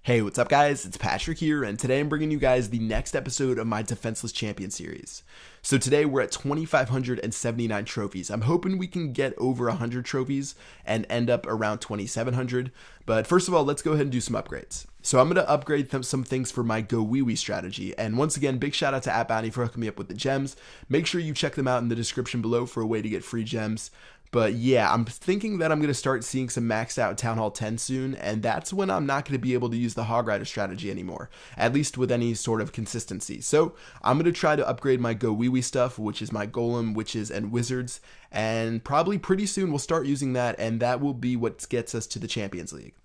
Hey, what's up guys? It's Patrick here, and today I'm bringing you guys the next episode of my Defenseless Champion series. So today we're at 2,579 trophies. I'm hoping we can get over 100 trophies and end up around 2,700. But first of all, let's go ahead and do some upgrades. So I'm going to upgrade some things for my Go Wee Wee strategy. And once again, big shout out to AppBounty for hooking me up with the gems. Make sure you check them out in the description below for a way to get free gems. But yeah, I'm thinking that I'm going to start seeing some maxed out Town Hall 10 soon, and that's when I'm not going to be able to use the Hog Rider strategy anymore, at least with any sort of consistency. So I'm going to try to upgrade my Go Wee Wee stuff, which is my Golem, Witches, and Wizards, and probably pretty soon we'll start using that, and that will be what gets us to the Champions League.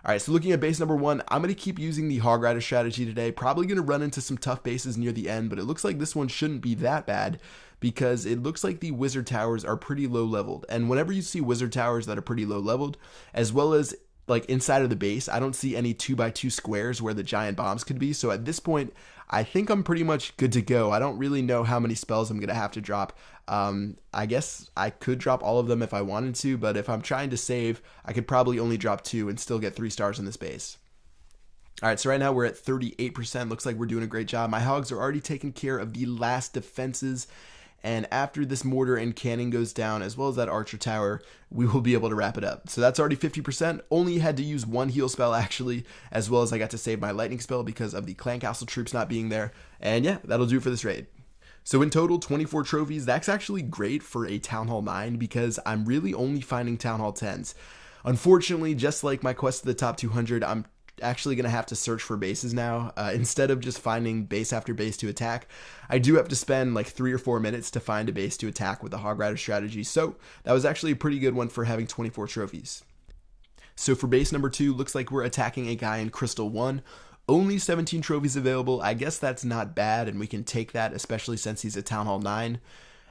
Alright, so looking at base number 1, I'm going to keep using the Hog Rider strategy today. Probably going to run into some tough bases near the end, but it looks like this one shouldn't be that bad because it looks like the Wizard Towers are pretty low leveled. And whenever you see Wizard Towers that are pretty low leveled, as well as like inside of the base, I don't see any 2x2 squares where the giant bombs could be. So at this point, I think I'm pretty much good to go. I don't really know how many spells I'm going to have to drop. I guess I could drop all of them if I wanted to, but if I'm trying to save, I could probably only drop 2 and still get 3 stars in this base. Alright, so right now we're at 38%. Looks like we're doing a great job. My hogs are already taking care of the last defenses. And after this mortar and cannon goes down, as well as that archer tower, we will be able to wrap it up. So that's already 50%. Only had to use 1 heal spell actually, as well as I got to save my lightning spell because of the clan castle troops not being there. And yeah, that'll do it for this raid. So in total, 24 trophies. That's actually great for a Town Hall 9 because I'm really only finding Town Hall 10s. Unfortunately, just like my quest to the top 200, I'm actually going to have to search for bases now. Instead of just finding base after base to attack, I do have to spend like 3 or 4 minutes to find a base to attack with the Hog Rider strategy. So that was actually a pretty good one for having 24 trophies. So for base number 2, looks like we're attacking a guy in Crystal 1. Only 17 trophies available. I guess that's not bad, and we can take that, especially since he's a Town Hall 9.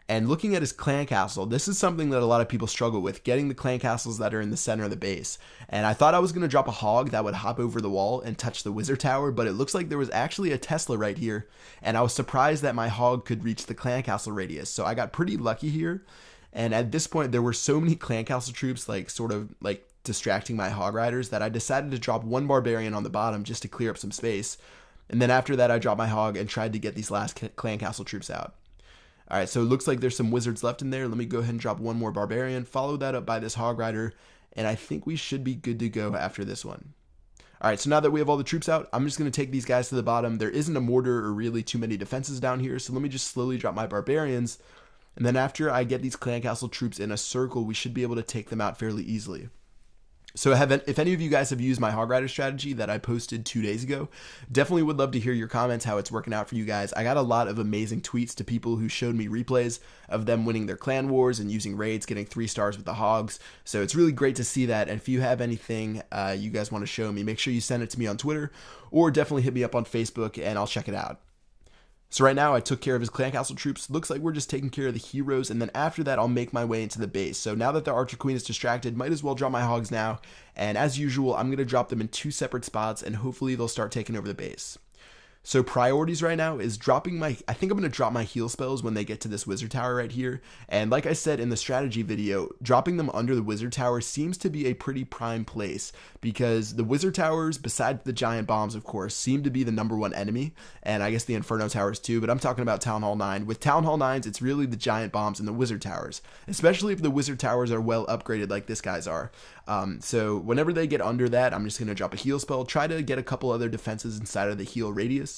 And looking at his clan castle, this is something that a lot of people struggle with, getting the clan castles that are in the center of the base. And I thought I was going to drop a hog that would hop over the wall and touch the wizard tower, but it looks like there was actually a Tesla right here. And I was surprised that my hog could reach the clan castle radius. So I got pretty lucky here. And at this point, there were so many clan castle troops sort of distracting my hog riders that I decided to drop 1 barbarian on the bottom just to clear up some space. And then after that, I dropped my hog and tried to get these last clan castle troops out. Alright, so it looks like there's some wizards left in there. Let me go ahead and drop 1 more barbarian, follow that up by this hog rider, and I think we should be good to go after this one. Alright, so now that we have all the troops out, I'm just going to take these guys to the bottom. There isn't a mortar or really too many defenses down here, so let me just slowly drop my barbarians, and then after I get these clan castle troops in a circle, we should be able to take them out fairly easily. So if any of you guys have used my Hog Rider strategy that I posted 2 days ago, definitely would love to hear your comments, how it's working out for you guys. I got a lot of amazing tweets to people who showed me replays of them winning their clan wars and using raids, getting 3 stars with the hogs. So it's really great to see that. And if you have anything you guys want to show me, make sure you send it to me on Twitter or definitely hit me up on Facebook and I'll check it out. So right now I took care of his clan castle troops. Looks like we're just taking care of the heroes, and then after that I'll make my way into the base. So now that the archer queen is distracted, might as well drop my hogs now. And as usual, I'm going to drop them in 2 separate spots and hopefully they'll start taking over the base. So priorities right now is dropping I think I'm going to drop my heal spells when they get to this wizard tower right here. And like I said in the strategy video, dropping them under the wizard tower seems to be a pretty prime place because the wizard towers, besides the giant bombs of course, seem to be the #1 enemy. And I guess the inferno towers too, but I'm talking about Town Hall 9. With Town Hall 9s, it's really the giant bombs and the wizard towers, especially if the wizard towers are well upgraded like this guy's are. So whenever they get under that, I'm just going to drop a heal spell, try to get a couple other defenses inside of the heal radius.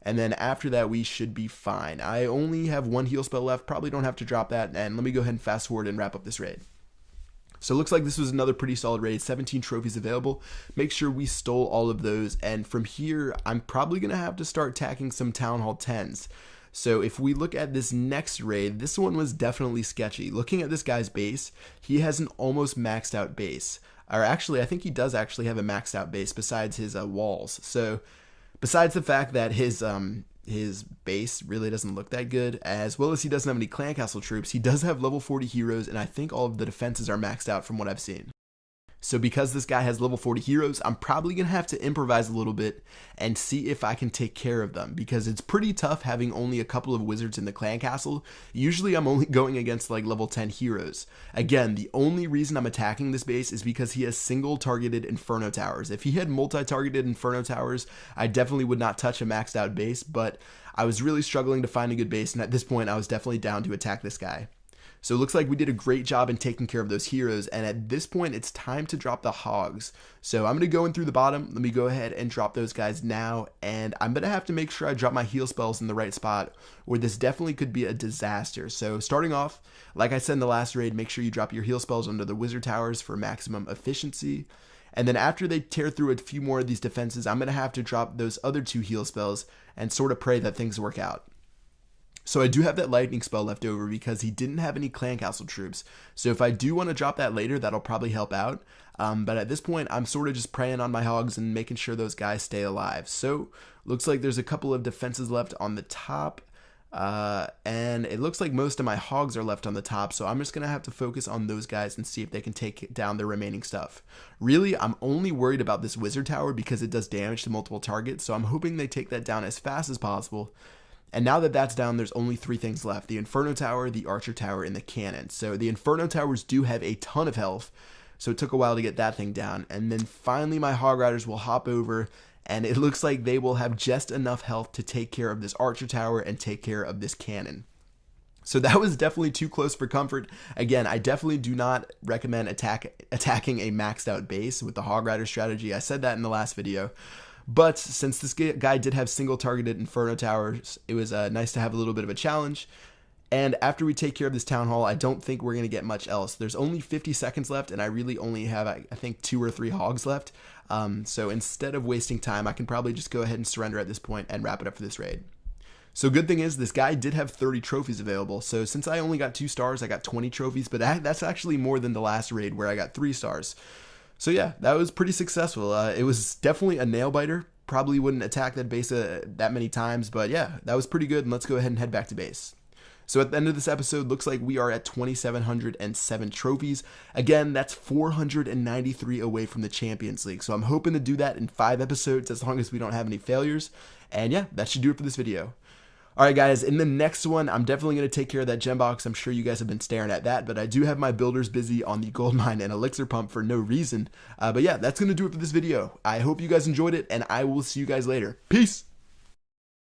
And then after that, we should be fine. I only have 1 heal spell left, probably don't have to drop that. And let me go ahead and fast forward and wrap up this raid. So it looks like this was another pretty solid raid, 17 trophies available. Make sure we stole all of those. And from here, I'm probably going to have to start attacking some Town Hall 10s. So if we look at this next raid, this one was definitely sketchy. Looking at this guy's base, he has an almost maxed out base. Or actually, I think he does actually have a maxed out base besides his walls. So besides the fact that his base really doesn't look that good, as well as he doesn't have any clan castle troops, he does have level 40 heroes, and I think all of the defenses are maxed out from what I've seen. So because this guy has level 40 heroes, I'm probably going to have to improvise a little bit and see if I can take care of them, because it's pretty tough having only a couple of wizards in the clan castle. Usually I'm only going against like level 10 heroes. Again, the only reason I'm attacking this base is because he has single targeted Inferno Towers. If he had multi-targeted Inferno Towers, I definitely would not touch a maxed out base, but I was really struggling to find a good base, and at this point I was definitely down to attack this guy. So it looks like we did a great job in taking care of those heroes, and at this point it's time to drop the hogs. So I'm going to go in through the bottom. Let me go ahead and drop those guys now, and I'm going to have to make sure I drop my heal spells in the right spot, or this definitely could be a disaster. So starting off, like I said in the last raid, make sure you drop your heal spells under the wizard towers for maximum efficiency. And then after they tear through a few more of these defenses, I'm going to have to drop those other 2 heal spells and sort of pray that things work out. So I do have that lightning spell left over because he didn't have any clan castle troops. So if I do want to drop that later, that'll probably help out. But at this point, I'm sort of just praying on my hogs and making sure those guys stay alive. So looks like there's a couple of defenses left on the top. And it looks like most of my hogs are left on the top. So I'm just going to have to focus on those guys and see if they can take down the remaining stuff. Really, I'm only worried about this wizard tower because it does damage to multiple targets. So I'm hoping they take that down as fast as possible. And now that that's down, there's only 3 things left: the Inferno Tower, the Archer Tower, and the Cannon. So the Inferno Towers do have a ton of health, so it took a while to get that thing down. And then finally my Hog Riders will hop over, and it looks like they will have just enough health to take care of this Archer Tower and take care of this Cannon. So that was definitely too close for comfort. Again, I definitely do not recommend attacking a maxed out base with the Hog Rider strategy. I said that in the last video. But since this guy did have single targeted Inferno Towers, it was nice to have a little bit of a challenge. And after we take care of this town hall, I don't think we're going to get much else. There's only 50 seconds left, and I really only have, I think, 2 or 3 hogs left. So instead of wasting time, I can probably just go ahead and surrender at this point and wrap it up for this raid. So good thing is this guy did have 30 trophies available. So since I only got 2 stars, I got 20 trophies, but that's actually more than the last raid where I got 3 stars. So yeah, that was pretty successful. It was definitely a nail biter. Probably wouldn't attack that base that many times, but yeah, that was pretty good. And let's go ahead and head back to base. So at the end of this episode, looks like we are at 2,707 trophies. Again, that's 493 away from the Champions League. So I'm hoping to do that in 5 episodes as long as we don't have any failures. And yeah, that should do it for this video. Alright guys, in the next one, I'm definitely going to take care of that gem box. I'm sure you guys have been staring at that, but I do have my builders busy on the gold mine and elixir pump for no reason. But yeah, that's going to do it for this video. I hope you guys enjoyed it, and I will see you guys later. Peace!